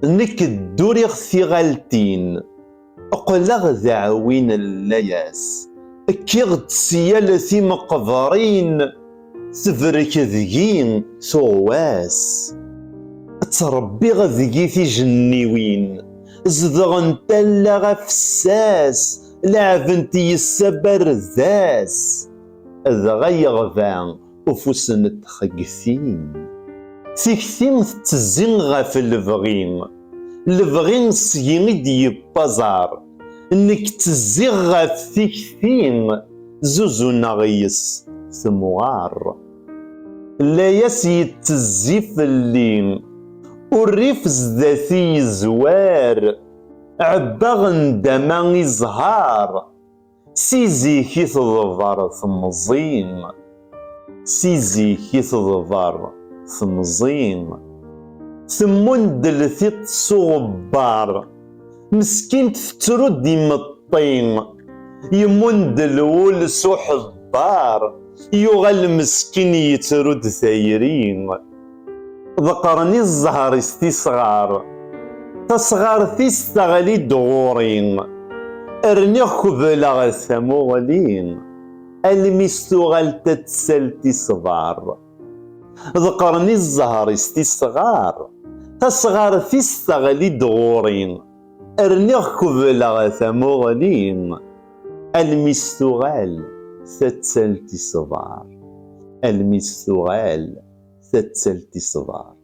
نك الدوريغ ثيغالتين أقلغ ذعوين اللاياس كيغ تسيالتي مقبرين تفرك ذيين ثواس تربي غذيكي في جنيوين زدغن تلا غفساس لعبنتي السبر ذاس ذغيغ فان وفوسن تخقثين تكثين تزين غف الفغين سيني دي بازار انك تزيغ غف تكثين زوزو نغيس ثموار لا يسي تزيف اللين والريف زداثي زوار عباغن دماغي زهار سيزي كي تضفر ثمزين سيزي كي تضفر ثمزين ثمون دلثي تصغبار مسكين تفترو ديما الطين يمون دلول سوح الدار يغل مسكين يترد ثايرين ذكرني الزهر استيصغار تصغار تيستغلي دغورين ارني خبلا ثموغلين المستغل تتسلتي صغار ذكرني الزهر استيصغار تصغار تيستغلي دغورين ارني خبلا ثموغلين المستغل تتسلتي صغار المستغل تتسلتي صغار.